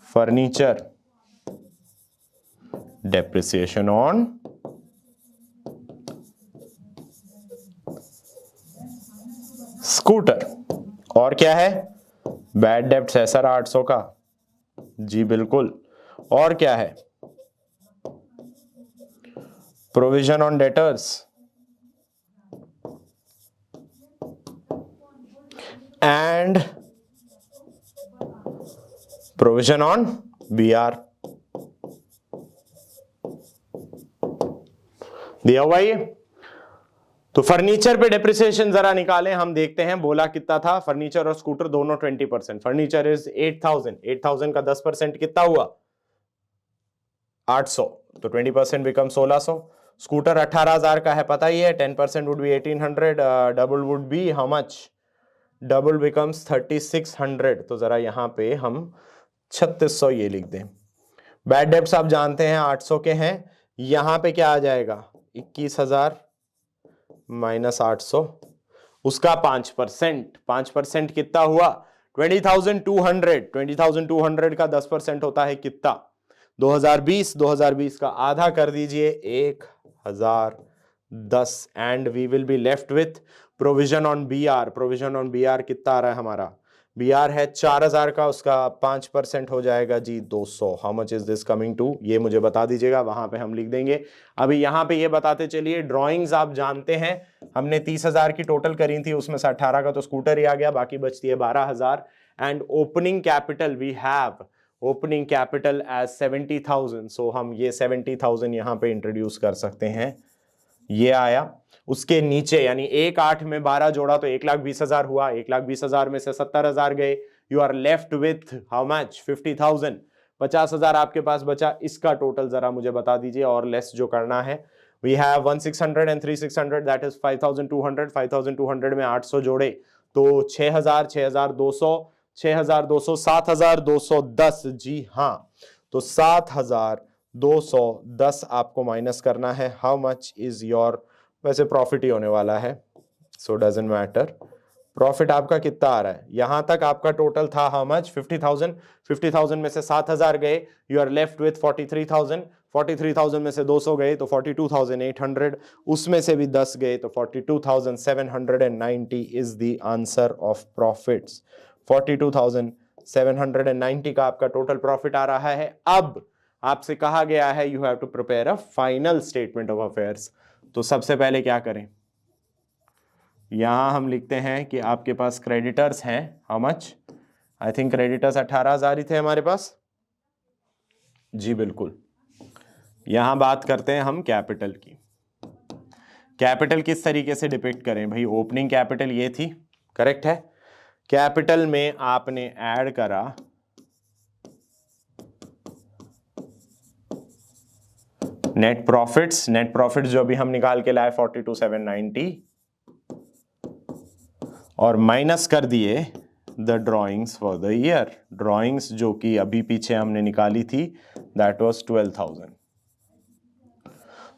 furniture, depreciation on scooter, और क्या है, बैड डेब्ट है सर 800 का, जी बिल्कुल, और क्या है, provision on debtors and provision on BR. दिया हुआ ये। तो फर्नीचर पे डेप्रिसिएशन जरा निकालें, हम देखते हैं बोला कितना था, फर्नीचर और स्कूटर दोनों 20%, फर्नीचर इज 8000, 8000 का 10% कितना हुआ 800, तो 20% बिकम 1600। स्कूटर 18000 का है पता ही है, 10% would be 1800, double would be how much, double becomes 3600, तो जरा यहां पे हम 3600 ये लिख दें। बैड डेब्ट्स आप जानते हैं 800 के हैं, यहां पे क्या आ जाएगा 21000 माइनस 800, उसका 5%, 5% कितना हुआ 20,200, 20,200 का 10% होता है कितना 2020, 2020 का आधा कर दीजिए 1010, and we will be left with provision on BR. Provision on BR कितना आ रहा है हमारा, बीआर है 4000 का, उसका 5% हो जाएगा जी 200। How much is this coming to, ये मुझे बता दीजिएगा, वहां पे हम लिख देंगे। अभी यहां पे ये बताते चलिए, ड्राइंग्स आप जानते हैं हमने 30,000 की टोटल करी थी, उसमें से 18 का तो स्कूटर ही आ गया, बाकी बचती है 12,000। And opening capital we have opening capital as 70,000, so हम ये 70,000 यहां पे इंट्रोड्यूस कर सकते हैं, ये आया। उसके नीचे यानी 1 8 में 12 जोड़ा तो 1,20,000 हुआ, 1,20,000 में से 70,000 गए, you are left with how much 50,000, 50,000 आपके पास बचा, इसका टोटल जरा मुझे बता दीजिए और लेस जो करना है। We have 1,600 and 3,600, that is 5,200, 5,200 में 800 जोड़े तो 6,000, 6,200, 6,200, 7,210, जी हाँ, तो 7,210 आपको माइनस करना है। हाउ मच इज योर, वैसे प्रॉफिट ही होने वाला है, सो डजंट मैटर, प्रॉफिट आपका कितना आ रहा है, यहां तक आपका टोटल था हाउ मच 50,000, 50,000 में से 7,000 गए, यू आर लेफ्ट विथ 43,000, 43,000 में से 200 गए तो 42,800, उसमें से भी 10 गए तो 42,790 is the answer of profits. 42,790 का आपका टोटल प्रॉफिट आ रहा है। अब आपसे कहा गया है you have to prepare a final statement of affairs, तो सबसे पहले क्या करें, यहां हम लिखते हैं कि आपके पास क्रेडिटर्स हैं how much, I think creditors 18,000 ही थे हमारे पास, जी बिल्कुल। यहां बात करते हैं हम कैपिटल की, कैपिटल किस तरीके से डिपिक्ट करें भाई, ओपनिंग कैपिटल ये थी, करेक्ट है, कैपिटल में आपने ऐड करा नेट प्रॉफिट्स, नेट प्रॉफिट्स जो भी हम निकाल के लाए 42,790, और माइनस कर दिए the drawings for the year, drawings जो कि अभी पीछे हमने निकाली थी दैट वाज 12,000।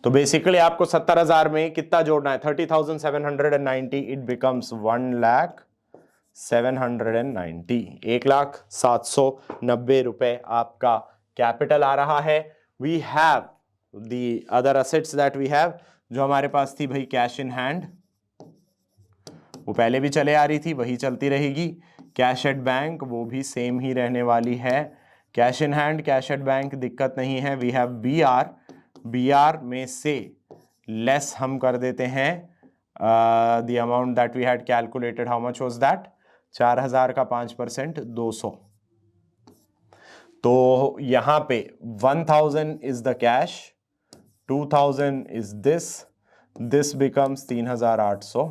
तो बेसिकली आपको 70,000 में कितना जोड़ना है 30,790, इट बिकम्स 1,07,90, 1,0790 रुपए आपका कैपिटल आ रहा है। We have the other assets that we have, जो हमारे पास थी भाई कैश इन हैंड, वो पहले भी चले आ रही थी, वही चलती रहेगी। कैश एट बैंक वो भी सेम ही रहने वाली है, cash in hand cash at bank दिक्कत नहीं है। वी हैव बीआर, बीआर में से लेस हम कर देते हैं the amount that we had calculated, how much was that, 4,000 का 5% 200, तो यहां पे 1,000 is the cash, 2,000 is this, this becomes 3800।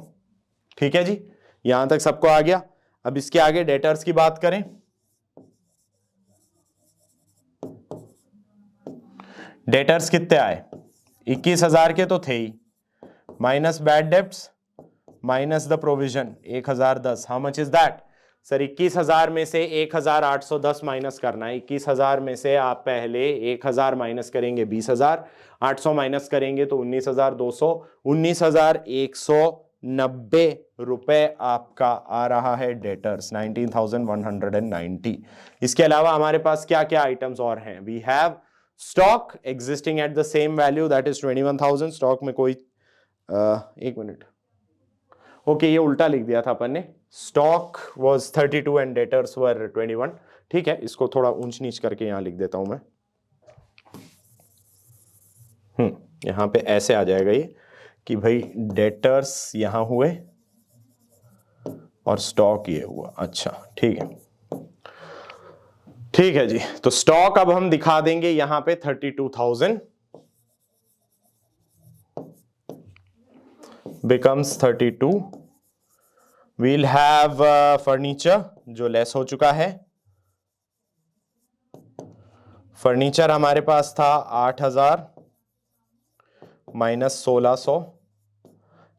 ठीक है जी, यहां तक सबको आ गया। अब इसके आगे डेटर्स की बात करें। डेटर्स कितने आए? 21,000 के तो थे ही, minus bad debts minus the provision 1010। How much is that? Sir 21,000 में से 1,810 माइनस करना है। 21,000 में से आप पहले 1,000 माइनस करेंगे 20,000, 800 माइनस करेंगे तो 19,200, 19,190 रुपए आपका आ रहा है डेटर्स, 19,190। इसके अलावा हमारे पास क्या क्या आइटम्स और हैं? We have stock existing at the same value that is 21,000। Stock में कोई एक मिनट, ओके ये उल्टा लिख दिया था अपन ने। स्टॉक वाज 32 एंड डेटर्स वर 21। ठीक है, इसको थोड़ा ऊंच नीच करके यहां लिख देता हूं मैं। यहां पे ऐसे आ जाएगा ये कि भाई डेटर्स यहां हुए और स्टॉक ये हुआ। अच्छा ठीक है, ठीक है जी। तो स्टॉक अब हम दिखा देंगे यहां पे 32,000 becomes 32। we'll have फर्नीचर जो लेस हो चुका है। फर्नीचर हमारे पास था 8,000 माइनस 1,600,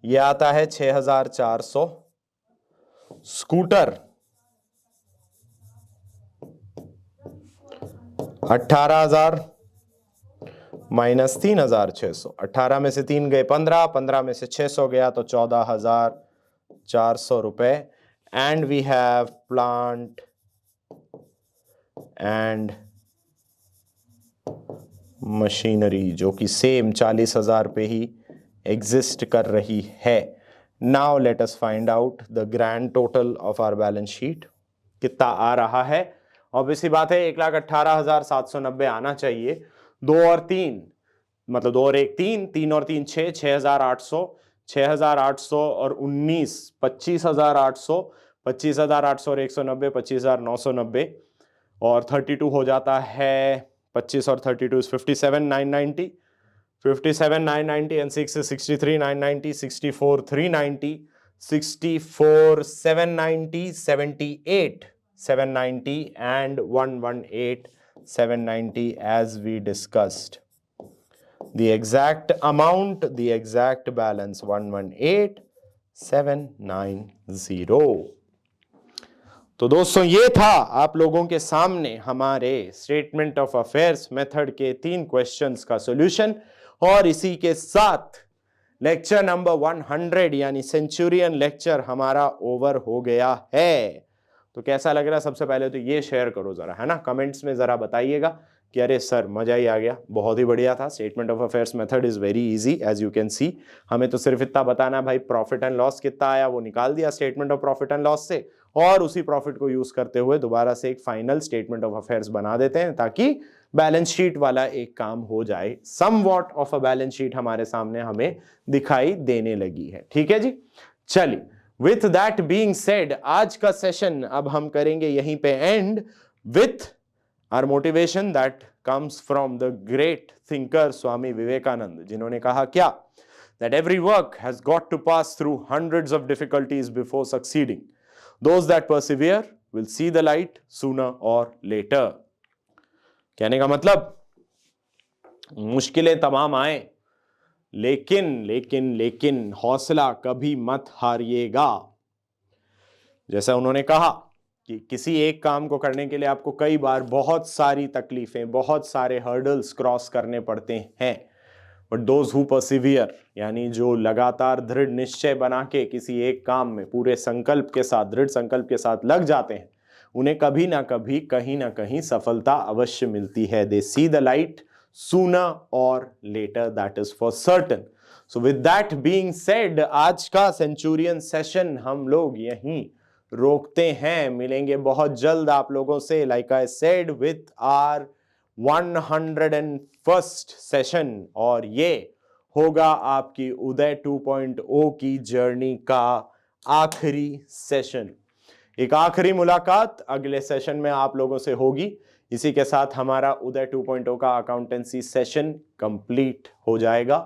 ये आता है 6,400। Scooter 18,000 minus 3,600। 18 में से 3 गए 15, 15 में से 600 गया तो 14,400 रुपए। And we have plant and machinery जो कि सेम 40,000 पे ही एग्जिस्ट कर रही है। Now let us find out the grand total of our balance sheet. कितना आ रहा है? ऑब्वियसली बात है 1,18,790 आना चाहिए। 2 और 3 मतलब 2 और 1 3, 3 और 3 6, 6,800, 6,800 और 19 25,800, 25,800 और 190 25,990 और 32 हो जाता है 25 और 32 is 57,990, 57,990 and 6 is 63,990, 64,390, 64,790, 78,790 and 118,790 as we discussed. The exact amount, the exact balance 118,790। तो दोस्तों ये था आप लोगों के सामने हमारे स्टेटमेंट ऑफ अफेयर्स मेथड के 3 क्वेश्चंस का सॉल्यूशन। और इसी के साथ लेक्चर नंबर 100 यानी सेंचुरियन लेक्चर हमारा ओवर हो गया है। तो कैसा लग रहा है? सबसे पहले तो ये शेयर करो जरा, है ना, कमेंट्स में जरा बताइएगा कि अरे सर मजा ही आ गया, बहुत ही बढ़िया था। Statement of affairs method is very easy as you can see. हमें तो सिर्फ इतना बताना भाई प्रॉफिट एंड लॉस कितना आया वो निकाल दिया statement of profit and loss से, और उसी प्रॉफिट को यूज करते हुए दोबारा से एक फाइनल स्टेटमेंट ऑफ अफेयर्स बना देते हैं ताकि बैलेंस शीट वाला एक काम हो जाए। Somewhat of a balance sheet हमारे सामने हमें दिखाई देने लगी है। ठीक है जी, चलिए विथ दैट बीइंग सेड आज का सेशन अब हम करेंगे यहीं पे and with our motivation that comes from the great thinker Swami Vivekananda, जिन्होंने कहा क्या? that every work has got to pass through hundreds of difficulties before succeeding. Those that persevere will see the light sooner or later. कहने का मतलब मुश्किलें तमाम आए लेकिन लेकिन लेकिन हौसला कभी मत हारिएगा। जैसा उन्होंने कहा कि किसी एक काम को करने के लिए आपको कई बार बहुत सारी तकलीफें, बहुत सारे हर्डल्स क्रॉस करने पड़ते हैं, बट दोज हु परसिवियर यानी जो लगातार दृढ़ निश्चय बना के किसी एक काम में पूरे संकल्प के साथ, दृढ़ संकल्प के साथ लग जाते हैं, उन्हें कभी ना कभी कहीं ना कहीं सफलता अवश्य मिलती है। They see the light sooner or later, that is for certain. So with that being said आज का सेंचुरियन सेशन हम लोग यहीं रोकते हैं। मिलेंगे बहुत जल्द आप लोगों से, like I said, with our 101st session, और ये होगा आपकी उदय 2.0 की जर्नी का आखिरी सेशन। एक आखिरी मुलाकात अगले सेशन में आप लोगों से होगी। इसी के साथ हमारा उदय 2.0 का अकाउंटेंसी सेशन कंप्लीट हो जाएगा।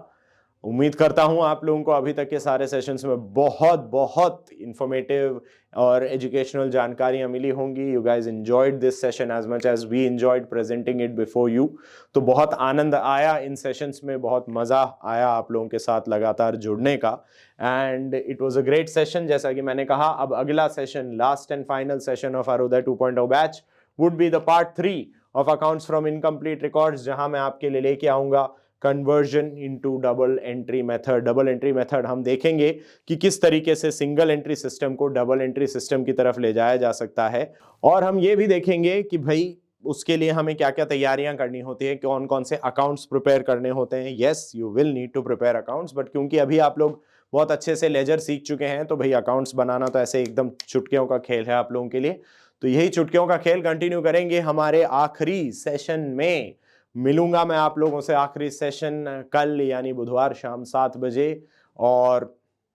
उम्मीद करता हूं आप लोगों को अभी तक के सारे सेशंस में बहुत बहुत इंफॉर्मेटिव और एजुकेशनल जानकारियां मिली होंगी। You guys enjoyed this session as much as we enjoyed presenting it before you. तो बहुत आनंद आया इन सेशंस में, बहुत मजा आया आप लोगों के साथ लगातार जुड़ने का, and it was a great session. जैसा कि मैंने कहा, अब अगला session, last and final session of are Uday 2.0 batch would be the part 3 of accounts from incomplete records, जहां मैं आपके लिए लेके आऊंगा conversion into double entry method. Double entry method हम देखेंगे कि किस तरीके से सिंगल एंट्री सिस्टम को डबल एंट्री सिस्टम की तरफ ले जाया जा सकता है, और हम ये भी देखेंगे कि भाई उसके लिए हमें क्या क्या तैयारियां करनी होती है, कौन कौन से अकाउंट्स प्रिपेयर करने होते हैं। Yes, you will need to prepare accounts, but क्योंकि अभी आप लोग बहुत अच्छे से लेजर सीख चुके हैं, तो भाई अकाउंट्स बनाना तो ऐसे एकदम चुटकियों का खेल है आप लोगों के लिए। तो यही चुटकियों का खेल कंटिन्यू करेंगे हमारे आखिरी सेशन में। मिलूंगा मैं आप लोगों से आखिरी सेशन कल, यानी बुधवार शाम 7 बजे, और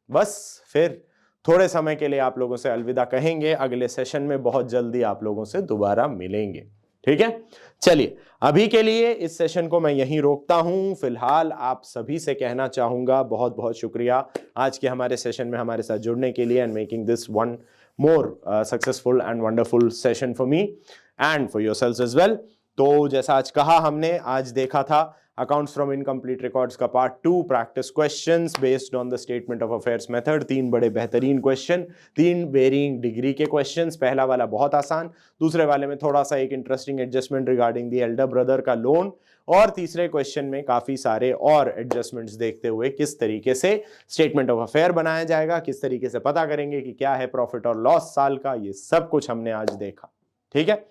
बस फिर थोड़े समय के लिए आप लोगों से अलविदा कहेंगे। अगले सेशन में बहुत जल्दी आप लोगों से दोबारा मिलेंगे, ठीक है। चलिए, अभी के लिए इस सेशन को मैं यहीं रोकता हूं। फिलहाल आप सभी से कहना चाहूंगा बहुत बहुत शुक्रिया आज के हमारे सेशन में हमारे साथ जुड़ने के लिए, and making this one more successful and wonderful session for me and for yourselves as well. तो जैसा आज कहा हमने, आज देखा था अकाउंट्स फ्रॉम इनकम्प्लीट रिकॉर्ड्स का part 2, practice questions based on the statement of affairs method. 3 बड़े बेहतरीन क्वेश्चन, 3 वेरिंग डिग्री के क्वेश्चंस। पहला वाला बहुत आसान, दूसरे वाले में थोड़ा सा एक interesting adjustment regarding the Elder brother का लोन, और तीसरे क्वेश्चन में काफी सारे और एडजस्टमेंट्स देखते हुए किस तरीके से स्टेटमेंट ऑफ अफेयर बनाया जाएगा, किस तरीके से पता करेंगे कि क्या है प्रॉफिट और लॉस साल का, ये सब कुछ हमने आज देखा, ठीक है।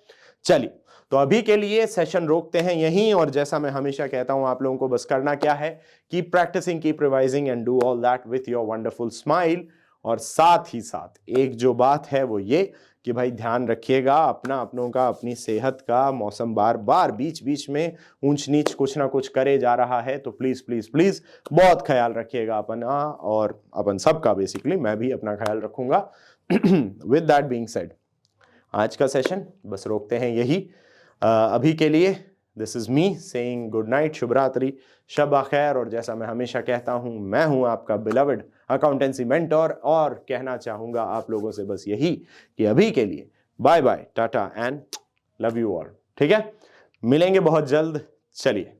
चलिए, तो अभी के लिए सेशन रोकते हैं यहीं, और जैसा मैं हमेशा कहता हूं आप लोगों को बस करना क्या है, keep practising, keep revising and do all that with your wonderful smile. और साथ ही साथ एक जो बात है वो ये कि भाई ध्यान रखिएगा अपना, अपनों का, अपनी सेहत का। मौसम बार बार बीच बीच में ऊंच नीच कुछ ना कुछ करे जा रहा है, तो प्लीज प्लीज प्लीज बहुत ख्याल रखिएगा अपना और अपन सबका। बेसिकली मैं भी अपना ख्याल रखूंगा। विद दैट बीइंग सेड, आज का सेशन बस रोकते हैं यही अभी के लिए। This is me saying good night, शुभ रात्रि, शब खैर। और जैसा मैं हमेशा कहता हूं, मैं हूं आपका बिलवड अकाउंटेंसी मेंटर, और कहना चाहूंगा आप लोगों से बस यही कि अभी के लिए bye bye, tata and love you all, ठीक है। मिलेंगे बहुत जल्द। चलिए।